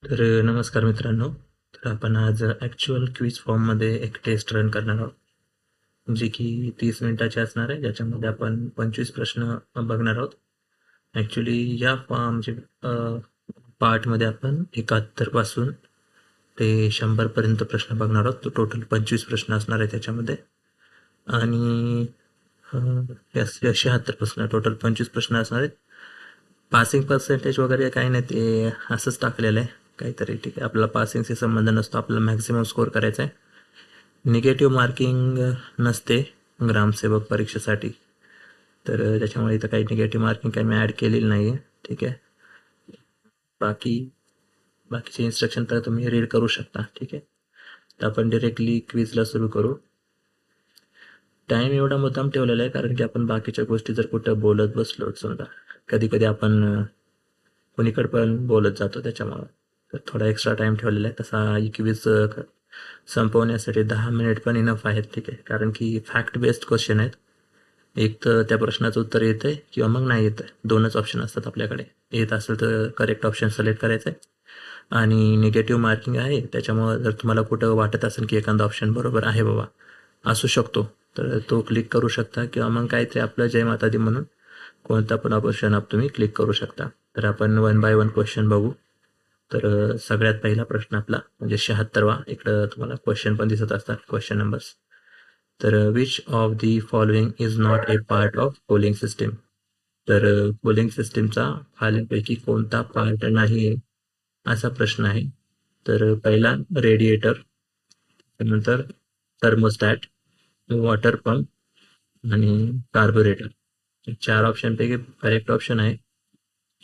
तर नमस्कार मित्रांनो. तर आपण आज ॲक्च्युअल क्विज फॉर्ममध्ये एक टेस्ट रन करणार आहोत, जी की 30 मिनिटाची असणार आहे, ज्याच्यामध्ये आपण 25 प्रश्न बघणार आहोत. ॲक्च्युली या म्हणजे पार्टमध्ये आपण 71 पासून ते 100 पर्यंत प्रश्न बघणार आहोत. तो टोटल 25 प्रश्न असणार आहे त्याच्यामध्ये. आणि 76 प्रश्न, टोटल 25 प्रश्न असणार आहेत. पासिंग पर्सेंटेज वगैरे काही नाही, ते असंच टाकलेलं आहे काहीतरी. ठीक आहे, आपल्याला पासिंगशी संबंध नसतो, आपल्याला मॅक्सिमम स्कोर करायचा आहे. निगेटिव्ह मार्किंग नसते ग्रामसेवक परीक्षेसाठी, तर त्याच्यामुळे इथं काही निगेटिव्ह मार्किंग काही मी ॲड केलेली नाही आहे. ठीक आहे, बाकीचे इन्स्ट्रक्शन तर तुम्ही रीड करू शकता. ठीक आहे, तर आपण डिरेक्टली क्विजला सुरू करू. टाईम एवढा मुद्दाम ठेवलेला आहे कारण की आपण बाकीच्या गोष्टी जर कुठं बोलत बसलो, समजा कधी कधी आपण कोणीकडे पण बोलत जातो, त्याच्यामुळं तर थोडा एक्स्ट्रा टाईम ठेवलेला आहे. तसा ही क्विज संपवण्यासाठी 10 मिनिट पण इनफ आहेत. ठीक आहे, कारण की फॅक्ट बेस्ड क्वेश्चन आहेत. एक तर त्या प्रश्नाचं उत्तर येतं आहे किंवा मग नाही येतं आहे, दोनच ऑप्शन असतात आपल्याकडे. येत असेल तर करेक्ट ऑप्शन सिलेक्ट करायचं आहे. आणि निगेटिव्ह मार्किंग आहे, त्याच्यामुळं जर तुम्हाला कुठं वाटत असेल की एखादा ऑप्शन बरोबर आहे बाबा, असू शकतो, तर तो क्लिक करू शकता. किंवा मग काहीतरी आपलं जय माता दी म्हणून कोणता पण ऑप्शन तुम्ही क्लिक करू शकता. तर आपण 1 बाय 1 क्वेश्चन बघू. तर सगळ्यात पहिला प्रश्न आपला म्हणजे 76वा. इकडं तुम्हाला क्वेश्चन पण दिसत असतात, क्वेश्चन नंबर्स. तर which of the following is not a part of cooling system. तर कूलिंग सिस्टीमचा खालीलपैकी कोणता पार्ट नाही असा प्रश्न आहे. तर पहिला रेडिएटर, त्यानंतर थर्मोस्टॅट, वॉटर पंप आणि कार्बोरेटर. 4 ऑप्शनपैकी करेक्ट ऑप्शन आहे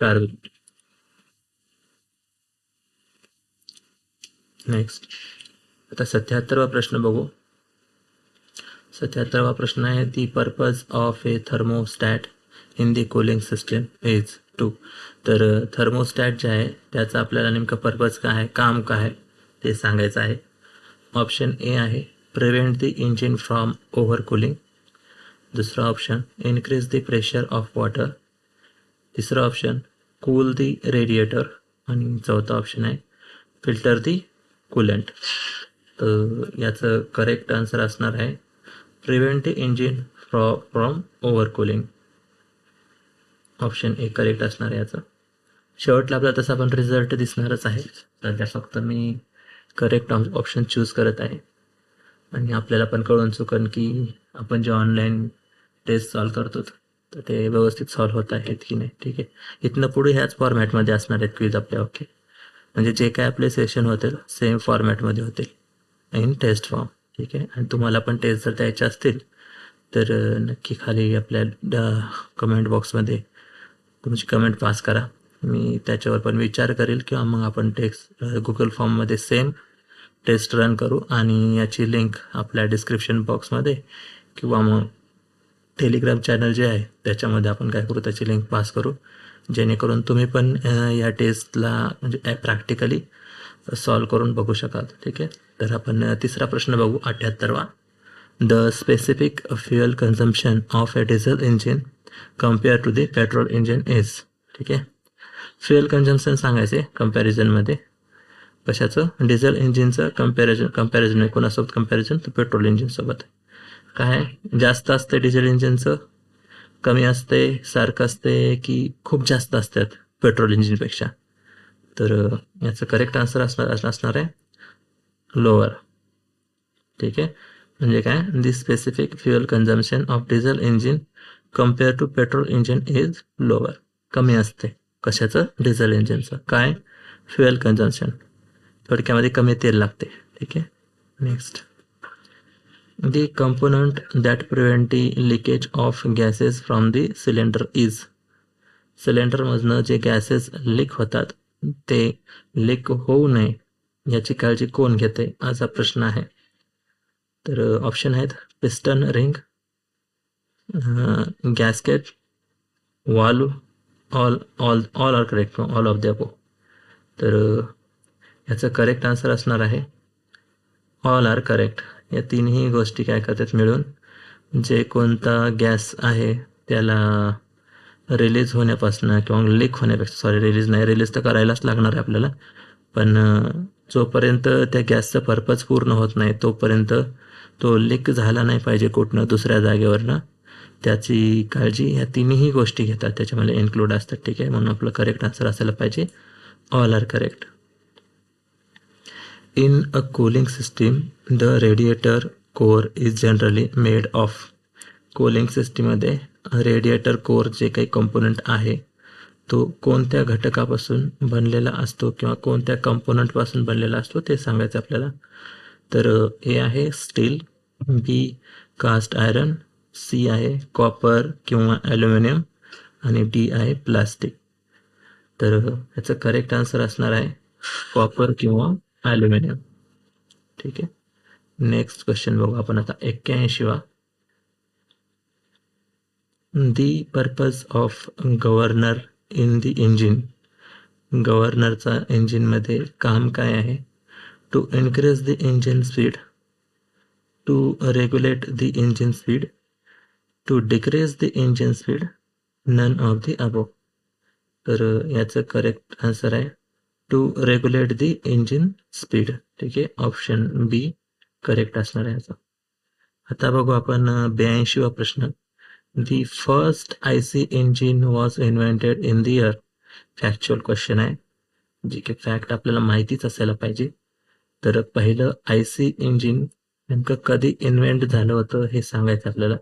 कार्बोरेटर. नेक्स्ट, आता 77वा प्रश्न बघू. 77वा प्रश्न आहे, the purpose of a thermostat in the cooling system is to. तर थर्मोस्टॅट जे आहे त्याचा आपल्याला नेमकं पर्पज काय आहे, काम काय आहे ते सांगायचं आहे. ऑप्शन ए आहे prevent the engine from overcooling. दुसरा option increase the pressure of water. तिसरा ऑप्शन कूल दी रेडिएटर. आणि चौथा ऑप्शन आहे फिल्टर दी कूलंट. तर याचं करेक्ट आन्सर असणार आहे prevent the engine from over cooling. Option A correct असणार आहे याचं. शेवटला आपल्याला तसा पण रिझल्ट दिसणारच आहे. सध्या फक्त मी करेक्ट ऑप्शन चूज करत आहे. आणि आपल्याला पण कळून चुकन की आपण जे ऑनलाईन टेस्ट सॉल्व करतो तर ते व्यवस्थित सॉल्व होत आहेत की नाही. ठीक आहे, इथनं पुढे ह्याच फॉर्मॅटमध्ये असणार आहेत क्विज आपल्या. ओके, म्हणजे जे काय आपले सेशन होतील सेम फॉर्मॅटमध्ये होतील इन टेस्ट फॉर्म. ठीक आहे, आणि तुम्हाला पण टेस्ट जर द्यायचे असतील तर नक्की खाली आपल्या कमेंट बॉक्समध्ये तुमची कमेंट पास करा. मी त्याच्यावर पण विचार करेल किंवा मग आपण टेक्स्ट गुगल फॉर्ममध्ये सेम टेस्ट रन करू. आणि याची लिंक आपल्या डिस्क्रिप्शन बॉक्समध्ये किंवा मग टेलिग्राम चॅनल जे आहे त्याच्यामध्ये आपण काय करू, त्याची लिंक पास करू, जेणेकरून तुम्ही पण या टेस्टला म्हणजे प्रॅक्टिकली सॉल्व करून बघू शकाल. ठीक आहे, तर आपण तिसरा प्रश्न बघू, 78वा. The specific fuel consumption of a diesel engine compare to the petrol engine is. ठीक आहे, फ्युएल कन्झम्पशन सांगायचे कम्पॅरिझनमध्ये. कशाचं, डिझेल इंजिनचं कम्पॅरिझन कोणासोबत कम्पॅरिझन, तर पेट्रोल इंजिनसोबत. काय जास्त असते डिझेल इंजिनचं, कमी असते, सारखं असते, की खूप जास्त असतात पेट्रोल इंजिनपेक्षा. तर याचं करेक्ट आन्सर असणार आहे लोअर. ठीक आहे, म्हणजे काय, the specific fuel consumption of diesel engine compare to petrol engine is lower. कमी असते कशाचं, डिझेल इंजिनचं काय, फ्युएल कन्झम्पशन, थोडक्यामध्ये कमी तेल लागते. ठीक आहे, next. The component that prevent the leakage of gases from the cylinder is. सिलेंडरमधनं जे गॅसेस लीक होतात ते लीक होऊ नये याची काळजी कोण घेते असा प्रश्न आहे. तर ऑप्शन आहेत piston ring, gasket, valve, all all all are correct, all of the above. तर याचं करेक्ट आन्सर असणार आहे ऑल आर करेक्ट. या तीनही गोष्टी काय करतात मिळून जे कोणता गॅस आहे त्याला रिलीज होण्यापासून किंवा लीक होण्यापेक्षा, सॉरी रिलीज नाही, रिलीज तर करायलाच लागणार आहे आपल्याला, पण जोपर्यंत त्या गॅसचा पर्पज पूर्ण होत नाही तोपर्यंत तो लीक झाला नाही पाहिजे कुठनं दुसऱ्या जागेवरनं, त्याची काळजी ह्या तिन्ही गोष्टी घेतात, त्याच्यामध्ये इन्क्लूड असतात. ठीक आहे, म्हणून आपलं करेक्ट आन्सर असायला पाहिजे all are correct. In a cooling system, the radiator core is generally made of. Cooling सिस्टीममध्ये रेडिएटर कोर जे काही कंपोनंट आहे तो कोणत्या घटकापासून बनलेला असतो किंवा कोणत्या कंपोनंटपासून बनलेला असतो ते सांगायचं आपल्याला. तर ए आहे स्टील, बी कास्ट आयरन, सी आहे कॉपर किंवा ॲल्युमिनियम आणि डी आहे प्लास्टिक. तर ह्याचं करेक्ट आन्सर असणार आहे कॉपर किंवा ॲल्युमिनियम. ठीक आहे, नेक्स्ट क्वेश्चन बघू आपण आता 81वा. The purpose of governor in the engine. गव्हर्नरचा इंजिनमध्ये काम काय आहे? To increase the engine speed, to regulate the engine speed, to decrease the engine speed, none of the above. तर याचं करेक्ट आन्सर आहे to regulate the engine speed. ठीक आहे, ऑप्शन बी करेक्ट असणार आहे याचा. आता बघू आपण 82वा प्रश्न. The first IC engine was invented in the year. Factual question आहे, जी की फॅक्ट आपल्याला माहितीच असायला पाहिजे. तर पहिलं IC इंजिन नेमकं कधी इन्व्हेंट झालं होतं हे सांगायचं आपल्याला.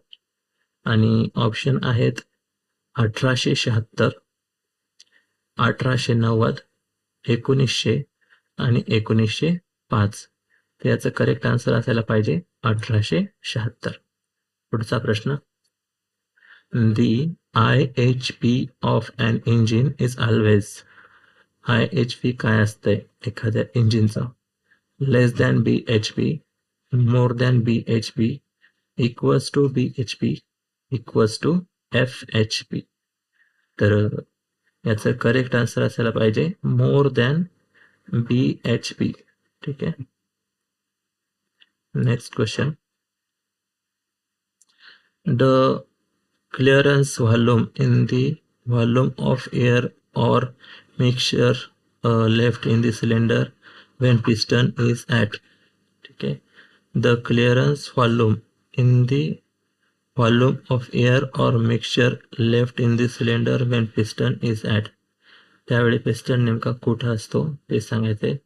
आणि ऑप्शन आहेत 1876, 1890, 1900 आणि 1905. तर याचं करेक्ट आन्सर असायला पाहिजे 1876. पुढचा प्रश्न. The IHP of an engine is always. IHP काय असतंय एखाद्या इंजिनचा? Less than BHP, more than BHP, equals to BHP, equals to FHP. तर याचं करेक्ट आन्सर असायला पाहिजे मोर दॅन BHP. ठीक आहे, next question. The clearance volume in the volume of air or mixture left in the cylinder when piston is at. ठीक आहे, the clearance volume in the volume of air or mixture left in the cylinder when piston is at. त्यावेळी piston नेमका कुठं असतो ते सांगायचे.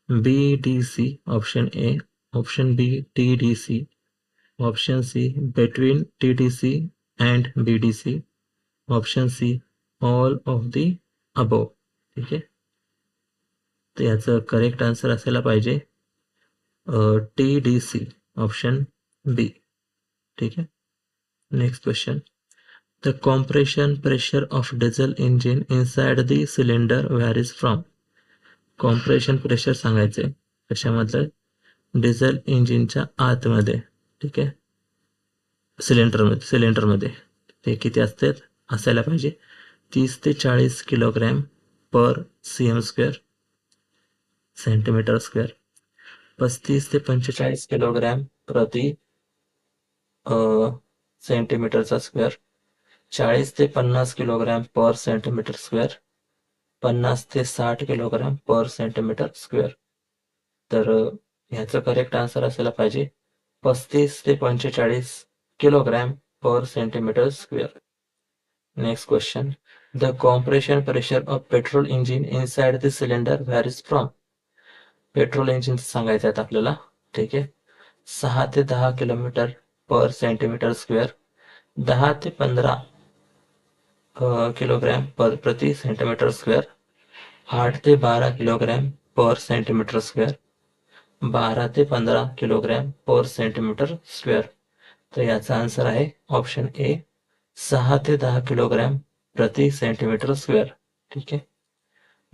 BDC option A, option B TDC, option C between TDC and BDC, option C all of the above. ठीक आहे, तर याचं करेक्ट आन्सर असायला पाहिजे TDC, ऑप्शन बी. ठीक आहे, next question. The compression pressure of diesel engine inside the cylinder varies from. Compression pressure सांगायचे कशामधलं? Diesel इंजिनच्या आतमध्ये. ठीक आहे, सिलेंडरमध्ये ते किती असतात असायला पाहिजे 30 ते 40 किलोग्रॅम पर cm², सेंटीमीटर स्क्वेअर. 35 ते 45 किलोग्रॅम प्रति सेंटीमीटरचा स्क्वेअर. 40 ते 50 किलोग्रॅम पर सेंटीमीटर स्क्वेअर, 50 ते 60 किलोग्रॅम पर सेंटीमीटर स्क्वेअर. तर ह्याचं करेक्ट आन्सर असायला पाहिजे 35 ते 45 kilogram per centimetre square. Next question. The compression pressure of petrol engine inside the cylinder varies from. Petrol engine सांगायचं आहे आपल्याला. ठीक आहे, 6 ते 10 किलोमीटर पर सेंटीमीटर स्क्वेअर, 10 ते 15 किलोग्रॅम प्रति सेंटीमीटर स्क्वेअर, 8 ते 12 किलोग्रॅम पर सेंटीमीटर स्क्वेअर, 12 ते 15 किलोग्रॅम पर सेंटीमीटर स्क्वेअर. तर याचा आन्सर आहे ऑप्शन ए 6 ते 10 किलोग्रॅम प्रति सेंटीमीटर स्क्वेअर. ठीक आहे,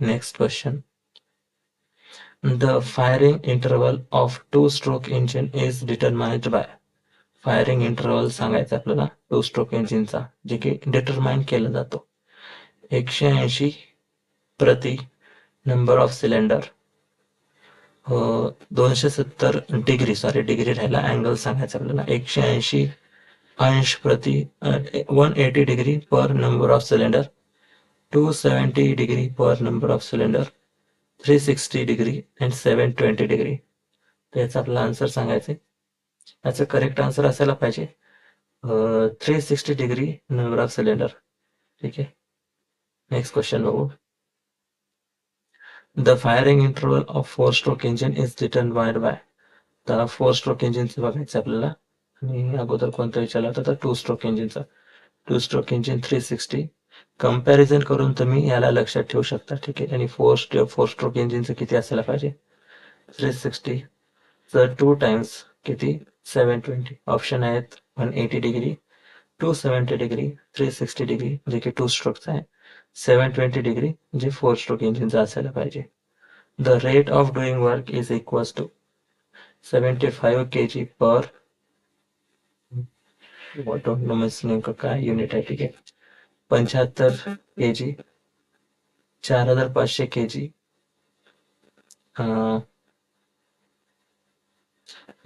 next question. The firing interval of 2 stroke engine is determined by. Firing interval सांगायचं आपल्याला 2 स्ट्रोक इंजिनचा, जे की डिटरमाइन केला जातो 180 प्रति नंबर ऑफ सिलेंडर, 270 डिग्री राहिला, अँगल सांगायचं आपल्याला 180 अंश प्रति 180 degree per number of cylinder, 270 degree per number of cylinder, 360 degree and 720 degree. तर याचा आपला आन्सर सांगायचं आहे. याचं करेक्ट आन्सर असायला पाहिजे 360 डिग्री नंबर ऑफ सिलेंडर. ठीक आहे. नेक्स्ट क्वेश्चन बघू. The firing interval of 4 stroke engine is determined by. तर 4 स्ट्रोक इंजिनचं बघायचं आपल्याला. आणि अगोदर कोणतं विचारलं होतं तर 2 स्ट्रोक इंजिनचा. 2 stroke engine 360. कंपॅरिझन करून तुम्ही याला लक्षात ठेवू शकता. ठीक आहे. आणि 4 स्ट्रोक इंजिनचं किती असायला पाहिजे 360 तर 2 टाइम्स किती 720. ऑप्शन आहेत 180 डिग्री, 270 डिग्री, 360 डिग्री जे की 2 स्ट्रोकचा आहे, 720 डिग्री जे 4 स्ट्रोक इंजिनचा असायला पाहिजे. The rate of doing work is equals to 75 kg per नेमकं काय युनिट आहे. ठीक आहे. 75 kg, 4500 kg,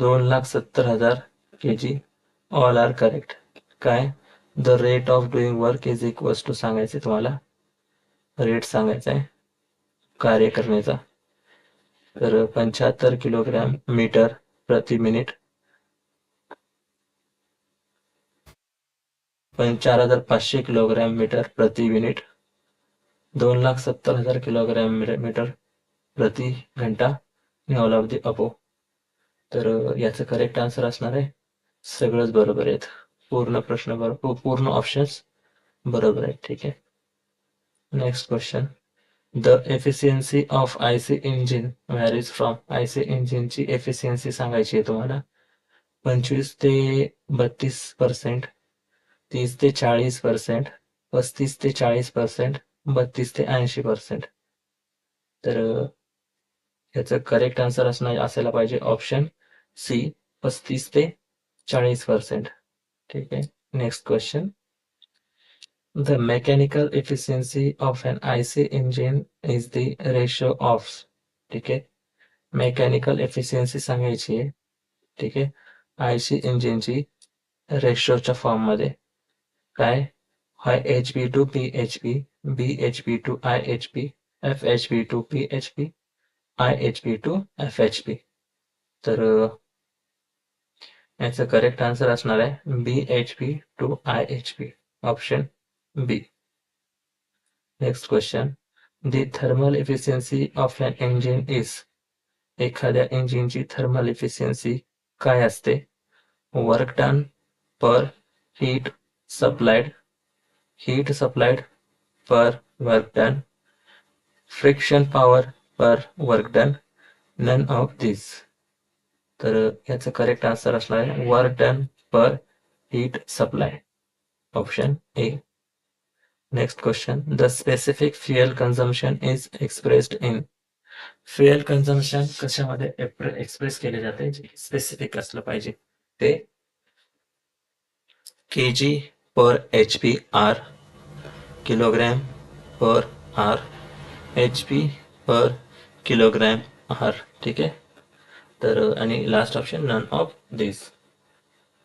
2,70,000 kg. All are correct. काय the rate of doing work is equals to सांगायचे तुम्हाला. रेट सांगायचा आहे कार्य करण्याचा. तर 75 किलोग्रॅम मीटर प्रति मिनिट, 4,500 किलोग्रॅम मीटर प्रति मिनिट, 2,70,000 किलोग्रॅम मीटर प्रति घंटा अवधी अपो. तर याचं करेक्ट आन्सर असणार आहे सगळंच बरोबर आहेत. पूर्ण प्रश्न बरोबर, पूर्ण ऑप्शन्स बरोबर आहेत. ठीक आहे. Next question. The efficiency of IC engine varies from. IC इंजिनची एफिशियन्सी सांगायची आहे तुम्हाला. 25 ते 32%, 30 ते 40%, 35 ते 40%, 32 ते 80%. तर याचं करेक्ट आन्सर असायला पाहिजे ऑप्शन सी 35 ते 40%. ठीक आहे. Next question. The mechanical efficiency of an IC engine is the ratio of. ठीक आहे. मेकॅनिकल एफिशियन्सी सांगायची आहे. ठीक आहे. आयसी इंजिनची रेशोच्या फॉर्म मध्ये काय HB to PHP, BHP to IHP, FHP to PHP, IHP to FHP. तर याचं करेक्ट आन्सर असणार आहे BHP to IHP, option B. Next question. The thermal efficiency of an engine is. एखाद्या इंजिनची थर्मल एफिशियन्सी काय असते. Work done per heat supplied, heat supplied per work done, friction power per work done, none of this. तर याचं correct answer असणार आहे work done per heat supply, option A. Next question. The specific fuel consumption is expressed in. Fuel consumption कशामध्ये express केले जाते जे specific असलं पाहिजे ते kg per HP hour, kilogram per hour, HP per kilogram hour. ठीक आहे. तर आणि last option none of this.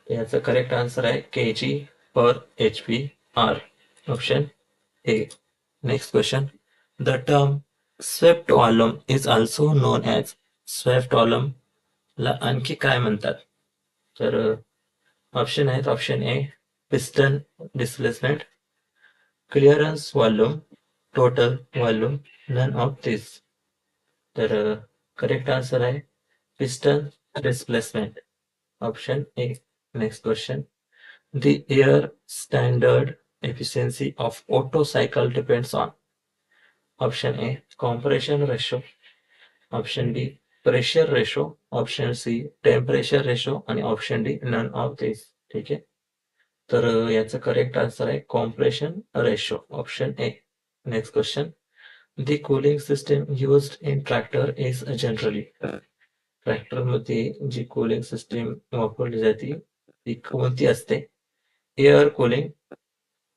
याचं करेक्ट आन्सर आहे kg per HP hour, option A. Next question. The term swept volume is also known as. Swept volume ला आणखी काय म्हणतात. तर ऑप्शन आहेत. Option A piston displacement, clearance volume, total volume, none of this. तर correct answer आहे piston displacement, option A. Next question. The air standard efficiency of Otto cycle depends on. Option A compression ratio, option B pressure ratio, option C temperature ratio आणि option D none of these. ठीक आहे. तर याचं correct answer आहे compression ratio, option A. Next question. The cooling system used in tractor is generally. ट्रॅक्टरमध्ये जी cooling system वापरली जाते ती कोणती असते. Air cooling,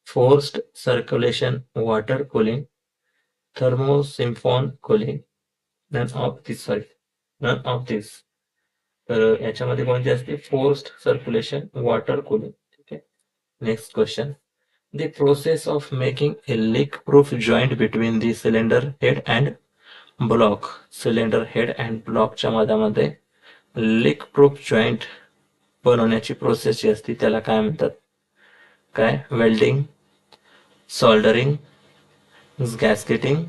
forced circulation water cooling, thermosiphon cooling, none of this. तर याच्यामध्ये कोणती असते फोर्स्ड सर्क्युलेशन वॉटर कूलिंग. ठीक आहे. Next question. The process of making a leak proof joint between the cylinder head and block cylinder head and ब्लॉकच्या मधामध्ये leak proof joint बनवण्याची process जी असते त्याला काय म्हणतात? काय? Welding, soldering, gasketing,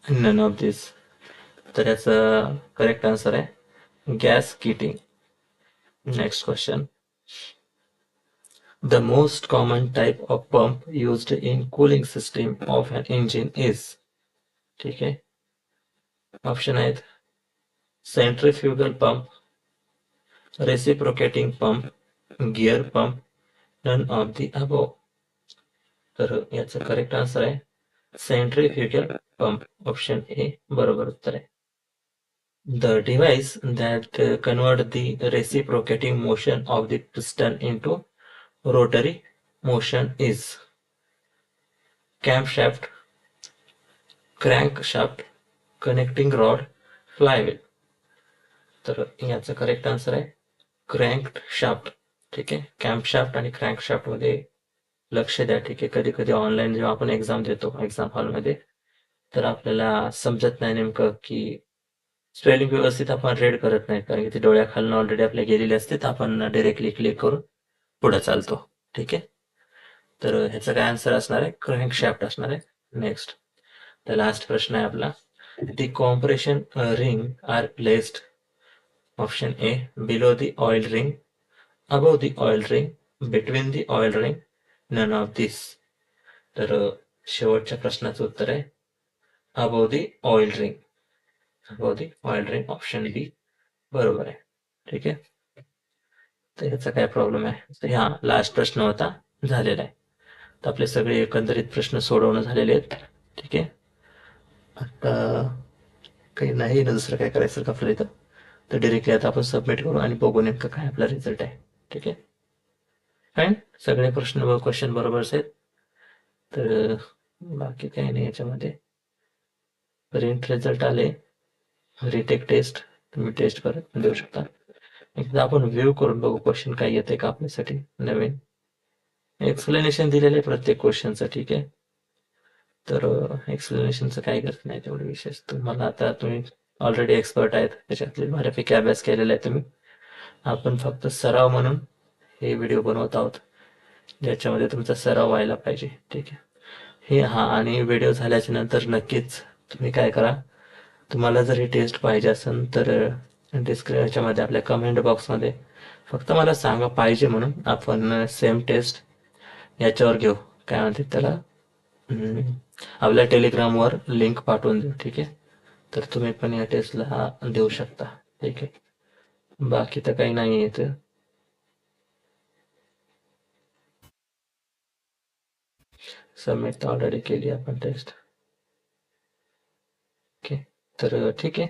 none of this. तर याचा करेक्ट आन्सर आहे gasketing. Next question. The most common type of pump used in cooling system of an engine is. ठीक आहे. ऑप्शन आहेत centrifugal pump, reciprocating pump, gear pump, none of the above. तर याचं correct answer आहे centrifugal pump. Option A बरोबर उत्तर आहे. The device that convert the reciprocating motion of the piston into rotary motion is camshaft, crankshaft, connecting rod, flywheel. तर याचं correct answer आहे crankshaft. ठीक आहे. कॅम्पशाफ्ट आणि क्रँकशाफ्ट मध्ये लक्ष द्या. ठीक आहे. कधी कधी ऑनलाईन जेव्हा आपण एक्झाम देतो एक्झाम हॉलमध्ये तर आपल्याला समजत नाही नेमकं की स्पेलिंग व्यवस्थित आपण रीड करत नाही, कारण की ती डोळ्याखालून ऑलरेडी आपल्या गेलेली असते, तर आपण डायरेक्टली क्लिक करून पुढे चालतो. ठीक आहे. तर ह्याचा काय आन्सर असणार आहे क्रँकशाफ्ट असणार आहे. नेक्स्ट द लास्ट प्रश्न आहे आपला. The compression ring are placed. Option A below the oil ring, above the oil ring, between the oil ring, none of this. तर शेवटच्या प्रश्नाचं उत्तर आहे above the oil ring. above the oil ring. Option B बरोबर आहे. ठीक आहे. तर याचा काय प्रॉब्लेम आहे? तर हा लास्ट प्रश्न होता, झालेला आहे. तर आपले सगळे एकंदरीत प्रश्न सोडवणं झालेले आहेत. ठीक आहे. आता काही नाही ना दुसरं काय करायचं का आपल्याला इथं, तर डिरेक्टली आता आपण सबमिट करू आणि बघू नेमकं काय आपला रिझल्ट आहे. ठीक आहे. फाईन. सगळे क्वेश्चन बरोबरच आहेत. तर बाकी काही नाही याच्यामध्ये. प्रिंट रिझल्ट आले, रिटेक टेस्ट तुम्ही टेस्ट परत देऊ शकता. एकदा आपण व्ह्यू करून बघू क्वेश्चन काय येते का आपल्यासाठी नवीन. एक्सप्लेनेशन दिलेलं आहे प्रत्येक क्वेश्चनचं. ठीक आहे. तर एक्सप्लेनेशनचं काही गरज नाही तेवढं विशेष. तुम्हाला आता तुम्ही ऑलरेडी एक्सपर्ट आहेत, त्याच्यातले बऱ्यापैकी अभ्यास केलेला आहे तुम्ही. आपण फक्त सराव म्हणून हे व्हिडिओ बनवत आहोत, ज्याच्यामध्ये तुमचा सराव व्हायला पाहिजे. ठीक आहे. हे आणि व्हिडिओ झाल्याच्या नंतर नक्कीच तुम्ही काय करा, तुम्हाला जर ही टेस्ट पाहिजे असेल तर ह्याच्यामध्ये आपल्या कमेंट बॉक्समध्ये फक्त मला सांगा पाहिजे म्हणून, आपण सेम टेस्ट याच्यावर घेऊ. काय म्हणते त्याला, आपल्या टेलिग्रामवर लिंक पाठवून देऊ. ठीक आहे. तर तुम्ही पण या टेस्टला देऊ शकता. ठीक आहे. बाकी तर काही नाही आहे. सबमिट ऑलरेडी केली आपण टेस्ट. ओके. तर ठीक आहे.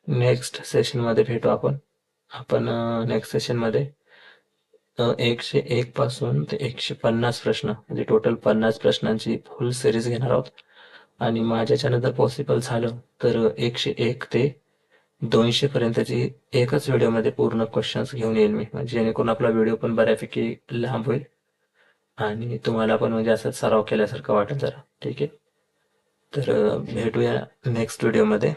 नेक्स्ट सेशनमध्ये भेटू आपण नेक्स्ट सेशनमध्ये 101 पासून ते 150 प्रश्न म्हणजे टोटल 50 प्रश्नांची फुल सिरीज घेणार आहोत. आणि माझ्याच्यानं जर पॉसिबल झालं तर 101 ते 200 पर्यंतची एकच व्हिडिओमध्ये पूर्ण क्वेश्चन्स घेऊन येईल मी, म्हणजे जेणेकरून आपला व्हिडिओ पण बऱ्यापैकी लांब होईल आणि तुम्हाला पण म्हणजे असं सराव केल्यासारखं वाटेल जरा. ठीक आहे. तर भेटूया नेक्स्ट व्हिडिओमध्ये.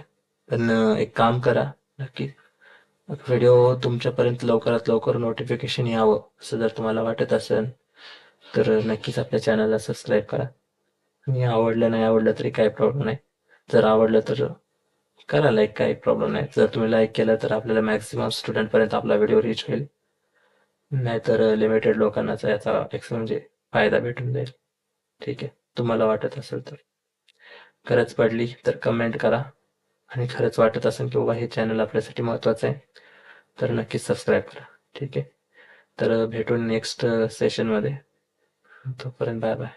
पण एक काम करा, नक्की व्हिडिओ तुमच्यापर्यंत लवकरात लवकर नोटिफिकेशन यावं असं जर तुम्हाला वाटत असेल तर नक्कीच आपल्या चॅनलला सबस्क्राईब करा. आणि आवडलं नाही आवडलं तरी काही प्रॉब्लेम नाही. जर आवडलं तर करा लाईक, काही प्रॉब्लेम नाही. जर तुम्ही लाईक केलं तर आपल्याला मॅक्सिमम स्टुडंटपर्यंत आपला व्हिडिओ रीच होईल, नाहीतर लिमिटेड लोकांनाच याचा म्हणजे फायदा भेटून जाईल. ठीक आहे. तुम्हाला वाटत असेल तर, गरज पडली तर कमेंट करा. आणि खरंच वाटत असेल की बाबा हे चॅनल आपल्यासाठी महत्त्वाचं आहे तर नक्कीच सबस्क्राईब करा. ठीक आहे. तर भेटून नेक्स्ट सेशनमध्ये. तोपर्यंत बाय बाय.